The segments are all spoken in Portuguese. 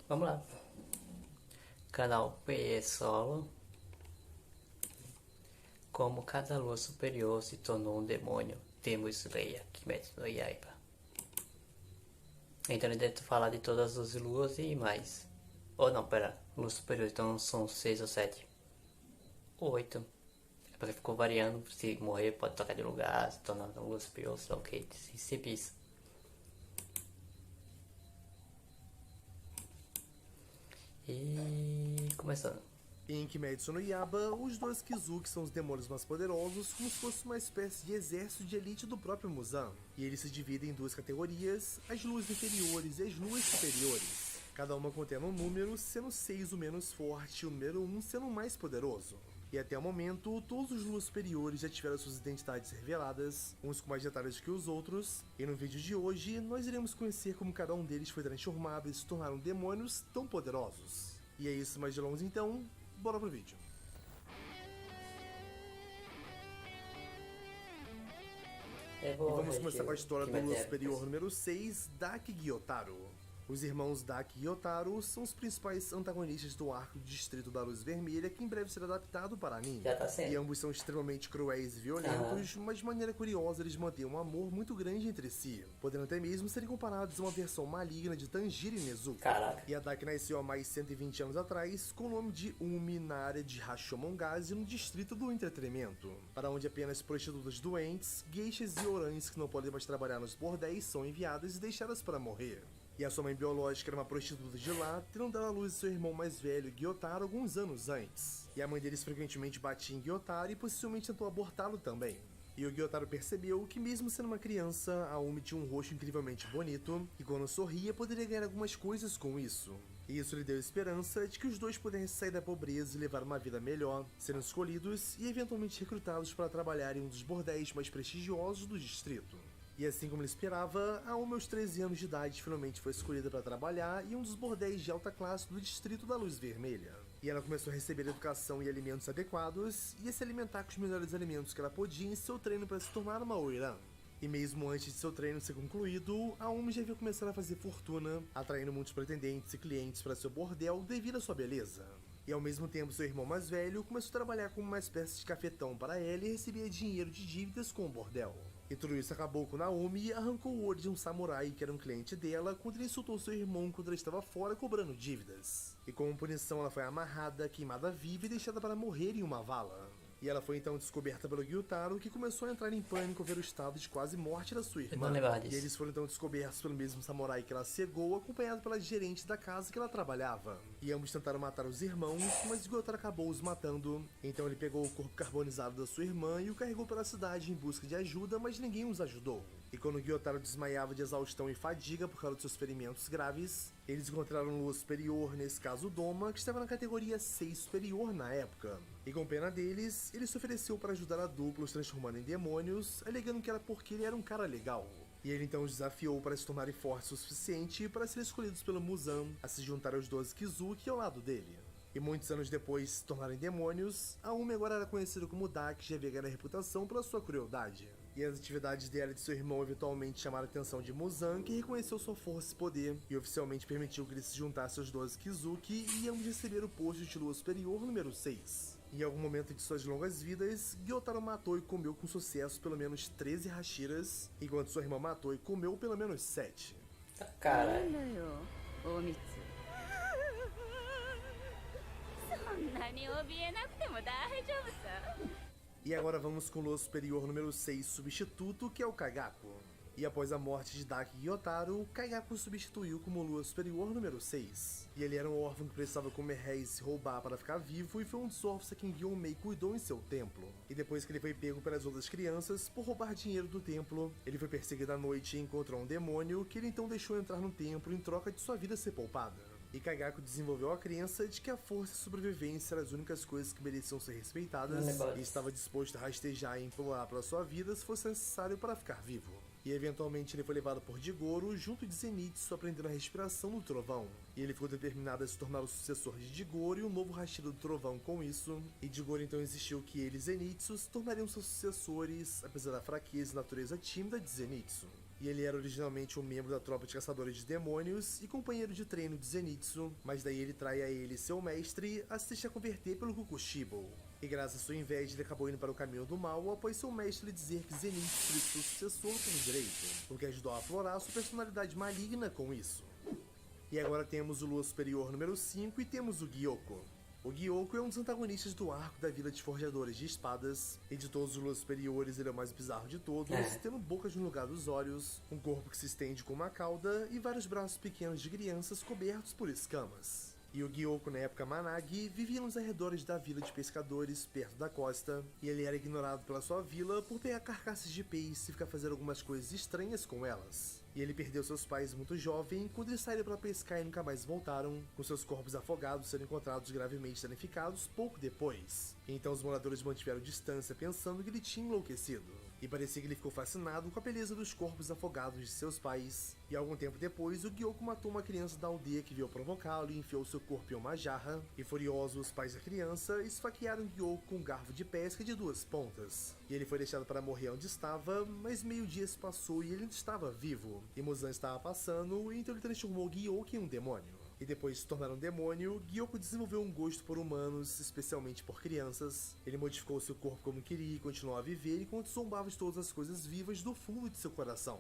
Vamos lá. Canal PE Solo. Como cada lua superior se tornou um demônio, temos Leia, Kimetsu no Yaiba. Então ele deve falar de todas as luas e mais. Ou não, pera. Lua superior, então são 6 ou 7. Ou 8. É porque ficou variando. Se morrer pode trocar de lugar, se tornar uma lua superior, sei lá o que. Sempre isso. E começando. Em Kimetsu no Yaiba, os dois Kizuki são os demônios mais poderosos, como se fosse uma espécie de exército de elite do próprio Muzan. E eles se dividem em duas categorias, as luas inferiores e as luas superiores. Cada uma contendo um número, sendo 6 o menos forte e o número 1 sendo o mais poderoso. E até o momento, todos os luas superiores já tiveram suas identidades reveladas, uns com mais detalhes que os outros, e no vídeo de hoje, nós iremos conhecer como cada um deles foi transformado e se tornaram demônios tão poderosos. E é isso, mais de longe então, bora pro vídeo. E vamos começar com a história do Lua Superior número 6, Daki Gyotaro. Os irmãos Daki e Gyotaro são os principais antagonistas do arco do Distrito da Luz Vermelha, que em breve será adaptado para anime. Já tá sendo. E ambos são extremamente cruéis e violentos, mas de maneira curiosa eles mantêm um amor muito grande entre si, podendo até mesmo serem comparados a uma versão maligna de Tanjiro e Nezuko. Caraca. E a Daki nasceu há mais 120 anos atrás, com o nome de Umi na área de Hashomongase, no Distrito do Entretenimento, para onde apenas prostitutas doentes, geishas e orãs que não podem mais trabalhar nos bordéis são enviadas e deixadas para morrer. E a sua mãe biológica era uma prostituta de lá, tendo dado à luz seu irmão mais velho, Gyotaro, alguns anos antes. E a mãe deles frequentemente batia em Gyotaro e possivelmente tentou abortá-lo também. E o Gyotaro percebeu que mesmo sendo uma criança, a Umi tinha um rosto incrivelmente bonito, e quando sorria poderia ganhar algumas coisas com isso. E isso lhe deu esperança de que os dois pudessem sair da pobreza e levar uma vida melhor, sendo escolhidos e eventualmente recrutados para trabalhar em um dos bordéis mais prestigiosos do distrito. E assim como ele esperava, a Umi aos 13 anos de idade finalmente foi escolhida para trabalhar em um dos bordéis de alta classe do Distrito da Luz Vermelha. E ela começou a receber educação e alimentos adequados, e a se alimentar com os melhores alimentos que ela podia em seu treino para se tornar uma Oiran. E mesmo antes de seu treino ser concluído, a Umi já viu começar a fazer fortuna, atraindo muitos pretendentes e clientes para seu bordel devido à sua beleza. E ao mesmo tempo seu irmão mais velho começou a trabalhar como uma espécie de cafetão para ela e recebia dinheiro de dívidas com o bordel. E tudo isso acabou com Naomi arrancou o olho de um samurai que era um cliente dela quando ele insultou seu irmão quando ela estava fora cobrando dívidas. E como punição ela foi amarrada, queimada viva e deixada para morrer em uma vala. E ela foi então descoberta pelo Gyutaro, que começou a entrar em pânico ao ver o estado de quase morte da sua irmã. E eles foram então descobertos pelo mesmo samurai que ela cegou, acompanhado pela gerente da casa que ela trabalhava. E ambos tentaram matar os irmãos, mas Gyutaro acabou os matando. Então ele pegou o corpo carbonizado da sua irmã e o carregou pela cidade em busca de ajuda, mas ninguém os ajudou. E quando Gyutaro desmaiava de exaustão e fadiga por causa de seus ferimentos graves, eles encontraram um Lua Superior, nesse caso Doma, que estava na categoria 6 Superior na época. E com pena deles, ele se ofereceu para ajudar a dupla os transformando em demônios, alegando que era porque ele era um cara legal. E ele então os desafiou para se tornarem fortes o suficiente para serem escolhidos pelo Muzan a se juntar aos 12 Kizuki ao lado dele. E muitos anos depois de se tornarem demônios, a Umi agora era conhecida como Daki, que já havia ganhado a reputação pela sua crueldade. E as atividades dela e de seu irmão eventualmente chamaram a atenção de Muzan, que reconheceu sua força e poder, e oficialmente permitiu que ele se juntasse aos 12 Kizuki e ambos receberam o posto de Lua Superior número 6. Em algum momento de suas longas vidas, Gyotaro matou e comeu com sucesso pelo menos 13 Hashiras, enquanto sua irmã matou e comeu pelo menos 7. Caralho. E agora vamos com o Lua Superior número 6 substituto, que é o Kagaku. E após a morte de Daki Gyotaro, Kagaku o substituiu como Lua Superior número 6. E ele era um órfão que precisava comer réis e se roubar para ficar vivo, e foi um dos órfãos a quem Gyomei cuidou em seu templo. E depois que ele foi pego pelas outras crianças por roubar dinheiro do templo, ele foi perseguido à noite e encontrou um demônio que ele então deixou entrar no templo em troca de sua vida ser poupada. E Kagaku desenvolveu a crença de que a força e a sobrevivência eram as únicas coisas que mereciam ser respeitadas, e estava disposto a rastejar e implorar pela sua vida se fosse necessário para ficar vivo. E eventualmente ele foi levado por Jigoro junto de Zenitsu, aprendendo a respiração do trovão. E ele ficou determinado a se tornar o sucessor de Jigoro e o novo Hashira do trovão com isso. E Jigoro então insistiu que ele e Zenitsu se tornariam seus sucessores, apesar da fraqueza e natureza tímida de Zenitsu. E ele era originalmente um membro da tropa de caçadores de demônios e companheiro de treino de Zenitsu, mas daí ele trai a ele e seu mestre a se deixar converter pelo Kukushibo. E graças à sua inveja ele acabou indo para o caminho do mal após seu mestre lhe dizer que Zenitsu seria seu sucessor por direito, o que ajudou a aflorar sua personalidade maligna com isso. E agora temos o Lua Superior número 5 e temos o Gyoko. O Gyoko é um dos antagonistas do arco da Vila de Forjadores de Espadas, e de todos os Luas superiores ele é o mais bizarro de todos, tendo bocas no lugar dos olhos, um corpo que se estende com uma cauda e vários braços pequenos de crianças cobertos por escamas. E o Gyoko, na época Managi, vivia nos arredores da vila de pescadores, perto da costa, e ele era ignorado pela sua vila por pegar carcaças de peixe e ficar fazendo algumas coisas estranhas com elas. E ele perdeu seus pais muito jovem quando eles saíram para pescar e nunca mais voltaram, com seus corpos afogados sendo encontrados gravemente danificados pouco depois. E então os moradores mantiveram distância pensando que ele tinha enlouquecido. E parecia que ele ficou fascinado com a beleza dos corpos afogados de seus pais. E algum tempo depois, o Gyoko matou uma criança da aldeia que veio provocá-lo e enfiou seu corpo em uma jarra. E furiosos, os pais da criança esfaquearam Gyoko com um garfo de pesca de 2 pontas. E ele foi deixado para morrer onde estava, mas meio-dia se passou e ele ainda estava vivo. E Muzan estava passando, então ele transformou Gyoko em um demônio. E depois de se tornar um demônio, Gyoko desenvolveu um gosto por humanos, especialmente por crianças. Ele modificou seu corpo como queria e continuou a viver enquanto zombava de todas as coisas vivas do fundo de seu coração.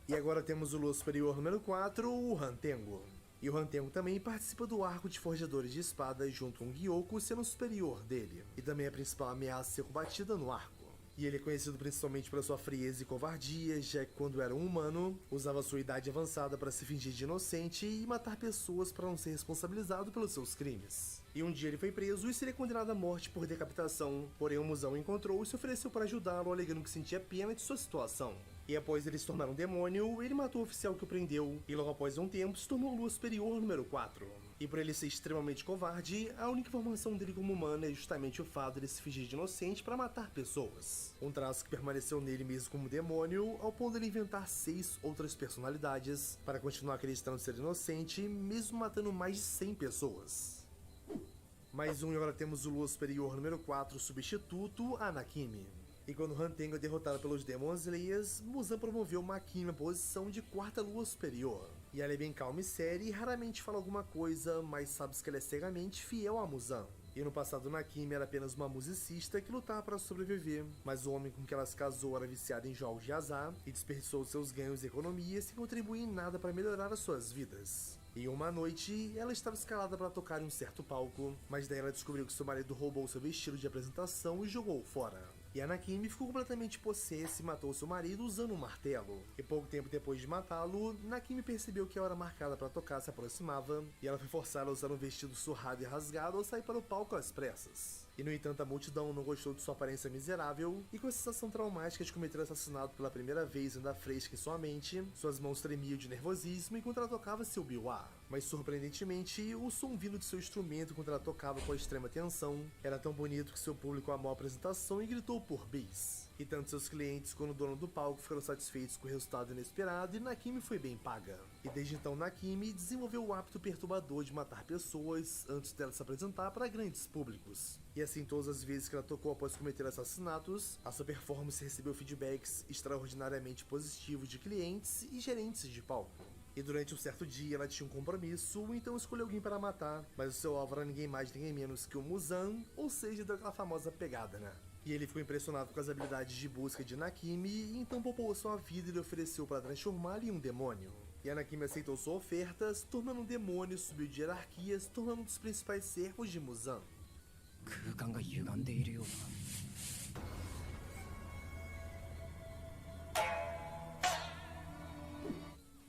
E agora temos o Lua Superior número 4, o Hantengo. E o Hantengo também participa do arco de Forjadores de Espadas junto com Gyoko sendo o superior dele. E também a principal ameaça a ser combatida no arco. E ele é conhecido principalmente pela sua frieza e covardia, já que quando era um humano, usava sua idade avançada para se fingir de inocente e matar pessoas para não ser responsabilizado pelos seus crimes. E um dia ele foi preso e seria condenado à morte por decapitação, porém o Muzan o encontrou e se ofereceu para ajudá-lo, alegando que sentia pena de sua situação. E após ele se tornar um demônio, ele matou o oficial que o prendeu, e logo após um tempo se tornou Lua Superior número 4. E por ele ser extremamente covarde, a única informação dele como humano é justamente o fato de ele se fingir de inocente para matar pessoas. Um traço que permaneceu nele mesmo como demônio, ao ponto de ele inventar 6 outras personalidades, para continuar acreditando ser inocente, mesmo matando mais de 100 pessoas. Mais um, e agora temos o Lua Superior número 4, substituto, Anakimi. E quando Hantengo é derrotado pelos Demon Slayers, Muzan promoveu Makimi à posição de 4ª Lua Superior. E ela é bem calma e séria e raramente fala alguma coisa, mas sabe que ela é cegamente fiel a Muzan. E no passado Nakimi era apenas uma musicista que lutava para sobreviver, mas o homem com que ela se casou era viciado em jogos de azar e desperdiçou seus ganhos e economias sem contribuir em nada para melhorar as suas vidas. E uma noite, ela estava escalada para tocar em um certo palco, mas daí ela descobriu que seu marido roubou seu vestido de apresentação e jogou fora. E Anakimi ficou completamente possessa e matou seu marido usando um martelo. E pouco tempo depois de matá-lo, Nakimi percebeu que a hora marcada para tocar se aproximava, e ela foi forçada a usar um vestido surrado e rasgado ao sair para o palco às pressas. E no entanto a multidão não gostou de sua aparência miserável, e com a sensação traumática de cometer assassinato pela primeira vez ainda fresca em sua mente, suas mãos tremiam de nervosismo enquanto ela tocava seu biwa. Mas surpreendentemente, o som vindo de seu instrumento enquanto ela tocava com a extrema tensão era tão bonito que seu público amou a apresentação e gritou por bis. E tanto seus clientes quanto o dono do palco ficaram satisfeitos com o resultado inesperado e Nakimi foi bem paga. E desde então Nakimi desenvolveu o hábito perturbador de matar pessoas antes dela se apresentar para grandes públicos. E assim todas as vezes que ela tocou após cometer assassinatos, a sua performance recebeu feedbacks extraordinariamente positivos de clientes e gerentes de palco. E durante um certo dia ela tinha um compromisso, então escolheu alguém para matar, mas o seu alvo era ninguém mais ninguém menos que o Muzan, ou seja, daquela famosa pegada, né? E ele ficou impressionado com as habilidades de busca de Nakimi, e então poupou sua vida e lhe ofereceu para transformá-lo em um demônio. E Nakimi aceitou sua oferta, se tornando um demônio, subiu de hierarquia, se tornando um dos principais servos de Muzan.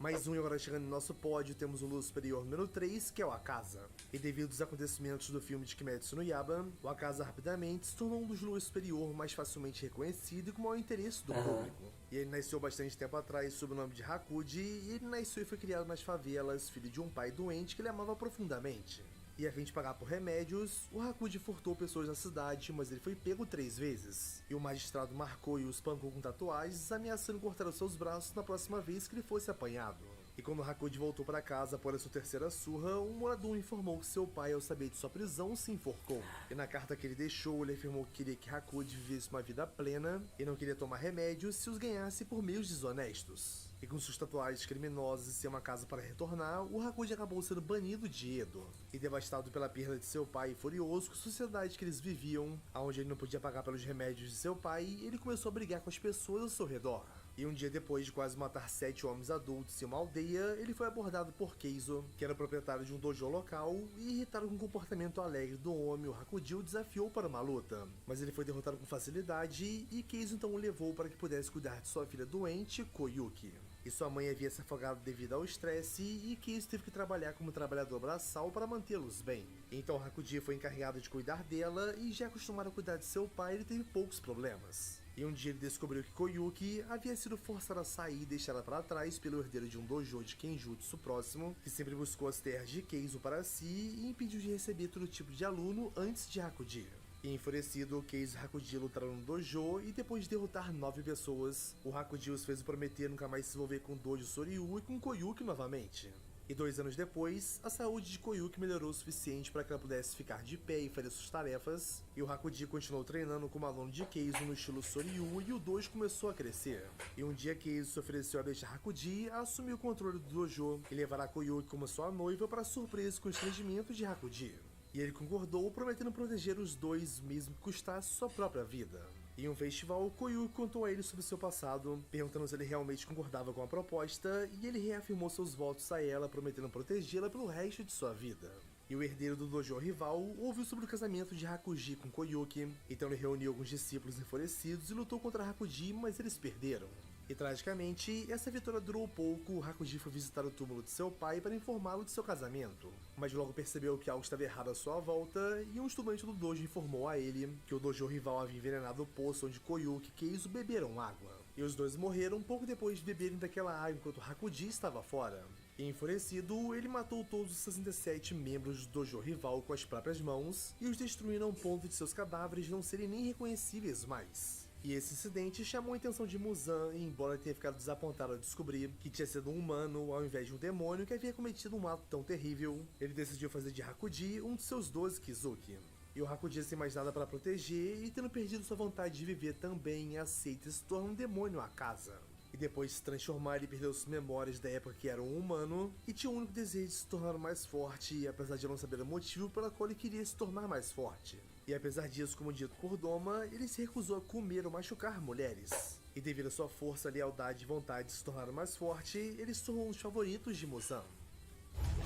Mais um, e agora chegando no nosso pódio, temos o Lua Superior número 3, que é o Akaza. E devido aos acontecimentos do filme de Kimetsu no Yaiba, o Akaza rapidamente se tornou um dos Lua Superior mais facilmente reconhecido e com maior interesse do público. E ele nasceu bastante tempo atrás sob o nome de Hakuji, e ele nasceu e foi criado nas favelas, filho de um pai doente que ele amava profundamente. E a fim de pagar por remédios, o Hakuji furtou pessoas na cidade, mas ele foi pego 3 vezes. E o magistrado marcou e o espancou com tatuagens, ameaçando cortar os seus braços na próxima vez que ele fosse apanhado. E quando Hakuji voltou para casa após sua terceira surra, um morador informou que seu pai, ao saber de sua prisão, se enforcou. E na carta que ele deixou, ele afirmou que queria que Hakuji vivesse uma vida plena e não queria tomar remédios se os ganhasse por meios desonestos. E com suas tatuagens criminosas e sem uma casa para retornar, o Hakuji acabou sendo banido de Edo. E devastado pela perda de seu pai e furioso com a sociedade que eles viviam, onde ele não podia pagar pelos remédios de seu pai, ele começou a brigar com as pessoas ao seu redor. E um dia depois de quase matar 7 homens adultos em uma aldeia, ele foi abordado por Keizo, que era proprietário de um dojo local, e irritado com o comportamento alegre do homem, o Hakuji o desafiou para uma luta. Mas ele foi derrotado com facilidade, e Keizo então o levou para que pudesse cuidar de sua filha doente, Koyuki. E sua mãe havia se afogado devido ao estresse, e Keizo teve que trabalhar como trabalhador braçal para mantê-los bem. Então Hakuji foi encarregado de cuidar dela, e já acostumado a cuidar de seu pai, ele teve poucos problemas. E um dia ele descobriu que Koyuki havia sido forçada a sair e deixada para trás pelo herdeiro de um dojo de Kenjutsu próximo, que sempre buscou as terras de Keizo para si e impediu de receber todo tipo de aluno antes de Hakuji. E enfurecido, Keizo e Hakuji lutaram no dojo e depois de derrotar 9 pessoas, o Hakuji os fez prometer nunca mais se envolver com o dojo Soryu e com Koyuki novamente. E 2 anos depois, a saúde de Koyuki melhorou o suficiente para que ela pudesse ficar de pé e fazer suas tarefas, e o Hakuji continuou treinando como aluno de Keizo no estilo Soryu e o dojo começou a crescer. E um dia Keizo se ofereceu a deixar Hakuji a assumir o controle do dojo e levará Koyuki como sua noiva para surpresa e constrangimento de Hakuji. E ele concordou, prometendo proteger os dois mesmo que custasse sua própria vida. Em um festival, Koyuki contou a ele sobre seu passado, perguntando se ele realmente concordava com a proposta, e ele reafirmou seus votos a ela, prometendo protegê-la pelo resto de sua vida. E o herdeiro do dojo rival ouviu sobre o casamento de Hakuji com Koyuki, então ele reuniu alguns discípulos enfurecidos e lutou contra Hakuji, mas eles perderam. E tragicamente, essa vitória durou pouco. Hakuji foi visitar o túmulo de seu pai para informá-lo de seu casamento, mas logo percebeu que algo estava errado à sua volta, e um estudante do dojo informou a ele que o dojo rival havia envenenado o poço onde Koyuki e Keizo beberam água. E os dois morreram pouco depois de beberem daquela água enquanto Hakuji estava fora. E enfurecido, ele matou todos os 67 membros do dojo rival com as próprias mãos e os destruindo a um ponto de seus cadáveres não serem nem reconhecíveis mais. E esse incidente chamou a atenção de Muzan, e embora tenha ficado desapontado ao descobrir que tinha sido um humano ao invés de um demônio que havia cometido um ato tão terrível, ele decidiu fazer de Hakuji um de seus 12 Kizuki. E o Hakuji, sem mais nada para proteger e tendo perdido sua vontade de viver também, aceita e se torna um demônio à casa. E depois de se transformar, ele perdeu suas memórias da época que era um humano e tinha o único desejo de se tornar mais forte, apesar de não saber o motivo pelo qual ele queria se tornar mais forte. E apesar disso, como dito por Doma, ele se recusou a comer ou machucar mulheres. E devido à sua força, lealdade e vontade de se tornar mais forte, ele se tornou um dos favoritos de Muzan.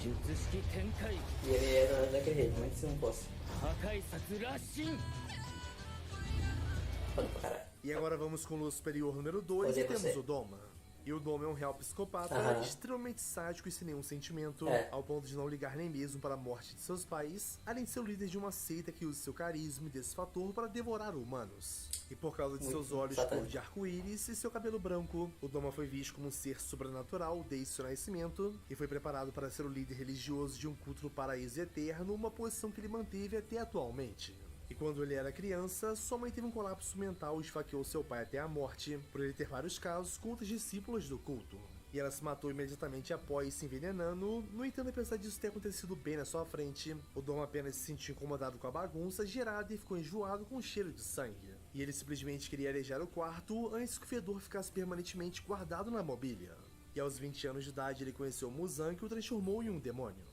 E ele era daquele jeito, mas se não fosse. Foda pra caralho. E agora vamos com o Lua Superior número 2 e Odeio temos você. o Doma. E o Doma é um real psicopata, Aham. extremamente sádico e sem nenhum sentimento, É. ao ponto de não ligar nem mesmo para a morte de seus pais, além de ser o líder de uma seita que usa seu carisma e desse fator para devorar humanos. E por causa de Muito seus olhos satânico. cor de arco-íris e seu cabelo branco, o Doma foi visto como um ser sobrenatural desde seu nascimento e foi preparado para ser o líder religioso de um culto no paraíso eterno, uma posição que ele manteve até atualmente. E quando ele era criança, sua mãe teve um colapso mental e esfaqueou seu pai até a morte, por ele ter vários casos com outras discípulas do culto. E ela se matou imediatamente após, se envenenando. No entanto, apesar disso ter acontecido bem na sua frente, o Dom apenas se sentiu incomodado com a bagunça gerada e ficou enjoado com o cheiro de sangue. E ele simplesmente queria arejar o quarto antes que o fedor ficasse permanentemente guardado na mobília. E aos 20 anos de idade ele conheceu Muzan, que o transformou em um demônio.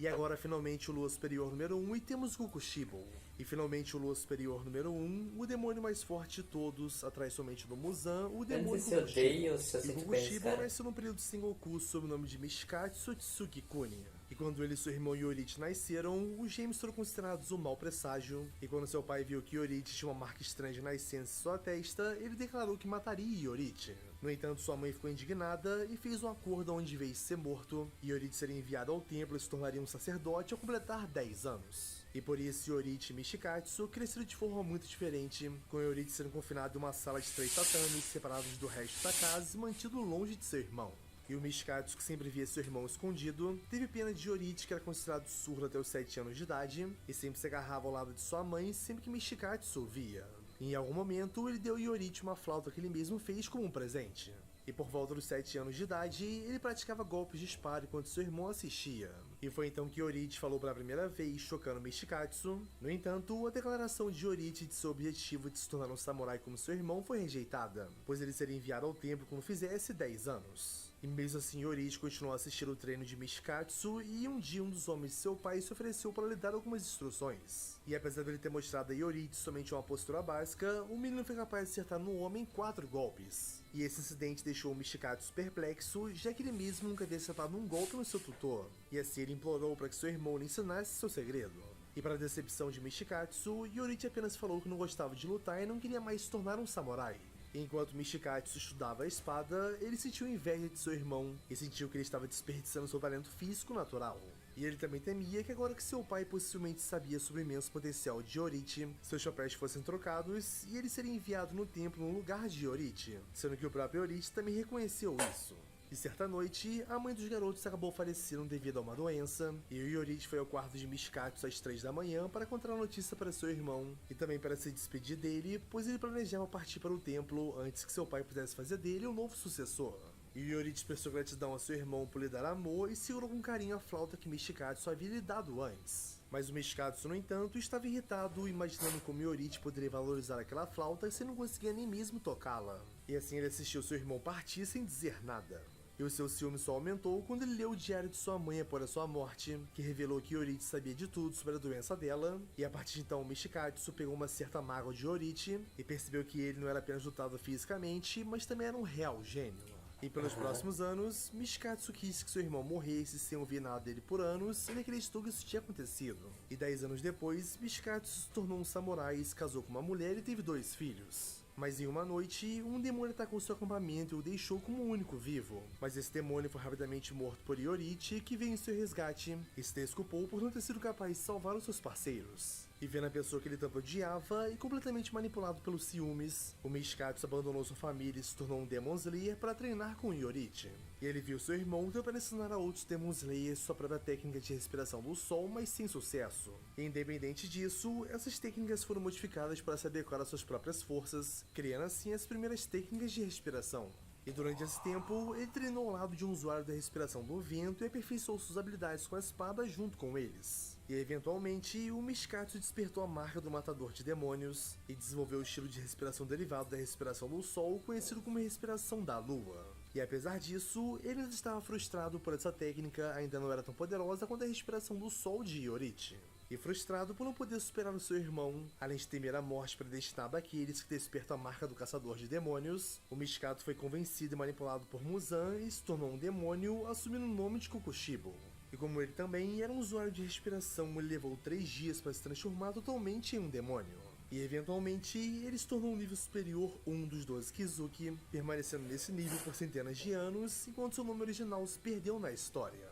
E agora finalmente o Lua Superior número 1 e temos Gokushibo. E finalmente o Lua Superior número 1, o demônio mais forte de todos, atrás somente do Muzan, o Eu não demônio sei se eu odeio ou se eu E senti bem esse Gokushibo cara. nasceu no período de Sengoku sob o nome de Mishikatsu Tsukikuni. E quando ele e seu irmão Yorichi nasceram, os gêmeos foram considerados um mau presságio. E quando seu pai viu que Yorichi tinha uma marca estranha de nascença em sua testa, ele declarou que mataria Yorichi. No entanto, sua mãe ficou indignada e fez um acordo onde, em vez de ser morto, Yorichi seria enviado ao templo e se tornaria um sacerdote ao completar 10 anos. E por isso Yorichi e Mishikatsu cresceram de forma muito diferente, com Yorichi sendo confinado em uma sala de 3 tatames, separados do resto da casa e mantido longe de seu irmão. E o Mishikatsu, que sempre via seu irmão escondido, teve pena de Yorichi, que era considerado surdo até os 7 anos de idade, e sempre se agarrava ao lado de sua mãe sempre que Mishikatsu o via. E em algum momento, ele deu a Yorichi uma flauta que ele mesmo fez como um presente. E por volta dos 7 anos de idade, ele praticava golpes de espada enquanto seu irmão assistia. E foi então que Yorichi falou pela primeira vez, chocando Michikatsu. No entanto, a declaração de Yorichi de seu objetivo de se tornar um samurai como seu irmão foi rejeitada, pois ele seria enviado ao templo quando fizesse 10 anos. E mesmo assim, Yorichi continuou a assistir o treino de Michikatsu e um dia um dos homens de seu pai se ofereceu para lhe dar algumas instruções. E apesar de ele ter mostrado a Yorichi somente uma postura básica, o menino foi capaz de acertar no homem 4 golpes. E esse incidente deixou o Michikatsu perplexo, já que ele mesmo nunca havia acertado um golpe no seu tutor. E assim ele implorou para que seu irmão lhe ensinasse seu segredo. E para a decepção de Michikatsu, Yorichi apenas falou que não gostava de lutar e não queria mais se tornar um samurai. Enquanto Michikatsu estudava a espada, ele sentiu inveja de seu irmão e sentiu que ele estava desperdiçando seu talento físico natural. E ele também temia que agora que seu pai possivelmente sabia sobre o imenso potencial de Yorichi, seus chapéus fossem trocados e ele seria enviado no templo no lugar de Yorichi, sendo que o próprio Yorichi também reconheceu isso. E certa noite, a mãe dos garotos acabou falecendo devido a uma doença, e o Yorichi foi ao quarto de Michikatsu às 3 da manhã para contar a notícia para seu irmão, e também para se despedir dele, pois ele planejava partir para o templo antes que seu pai pudesse fazer dele o novo sucessor. E o Yorichi expressou gratidão a seu irmão por lhe dar amor e segurou com carinho a flauta que Michikatsu havia lhe dado antes. Mas o Michikatsu, no entanto, estava irritado, imaginando como Yorichi poderia valorizar aquela flauta se não conseguia nem mesmo tocá-la. E assim ele assistiu seu irmão partir sem dizer nada. E o seu ciúme só aumentou quando ele leu o diário de sua mãe após a sua morte, que revelou que Yorichi sabia de tudo sobre a doença dela, e a partir de então Michikatsu pegou uma certa mágoa de Yorichi e percebeu que ele não era apenas dotado fisicamente, mas também era um real gênio. E pelos próximos anos, Michikatsu quis que seu irmão morresse sem ouvir nada dele por anos, e ele acreditou que isso tinha acontecido. E 10 anos depois, Michikatsu se tornou um samurai, se casou com uma mulher e teve 2 filhos. Mas em uma noite, um demônio atacou seu acampamento e o deixou como o único vivo. Mas esse demônio foi rapidamente morto por Yorichi, que veio em seu resgate e se desculpou por não ter sido capaz de salvar os seus parceiros. E vendo a pessoa que ele tanto odiava e completamente manipulado pelos ciúmes, o Michikatsu abandonou sua família e se tornou um Demon Slayer para treinar com Yorichi. E ele viu seu irmão tentando ensinar a outros Demon Slayers sua própria técnica de respiração do sol, mas sem sucesso. E independente disso, essas técnicas foram modificadas para se adequar às suas próprias forças, criando assim as primeiras técnicas de respiração. E durante esse tempo, ele treinou ao lado de um usuário da respiração do vento e aperfeiçoou suas habilidades com a espada junto com eles. E eventualmente, o Michikatsu despertou a marca do matador de demônios e desenvolveu o estilo de respiração derivado da respiração do sol, conhecido como respiração da lua. E apesar disso, ele ainda estava frustrado por essa técnica, ainda não era tão poderosa quanto a respiração do sol de Yorichi. E frustrado por não poder superar o seu irmão, além de temer a morte predestinada àqueles que despertam a marca do caçador de demônios, o Michikatsu foi convencido e manipulado por Muzan e se tornou um demônio, assumindo o nome de Kokushibo. E como ele também era um usuário de respiração, ele levou 3 dias para se transformar totalmente em um demônio. E eventualmente, ele se tornou um nível superior, um dos 12 Kizuki, permanecendo nesse nível por centenas de anos, enquanto seu nome original se perdeu na história.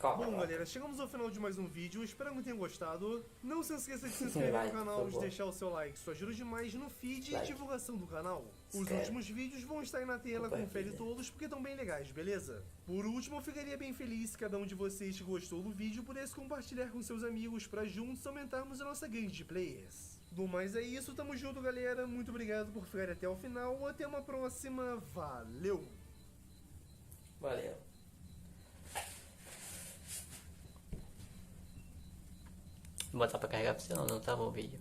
Bom, galera, chegamos ao final de mais um vídeo, espero que tenham gostado. Não se esqueça de se inscrever no canal, de deixar o seu like, isso ajuda demais no feed e divulgação do canal. Os últimos vídeos vão estar aí na tela, confere todos porque estão bem legais, beleza? Por último, eu ficaria bem feliz se cada um de vocês que gostou do vídeo pudesse compartilhar com seus amigos para juntos aumentarmos a nossa gangue de players. Do mais é isso, tamo junto, galera, muito obrigado por ficar até o final, até uma próxima, valeu! Valeu. Vou botar pra carregar pra você não tava o vídeo.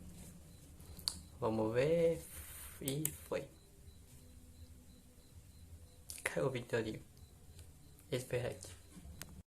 Vamos ver. E foi. Caiu o vídeo ali. Espera aqui.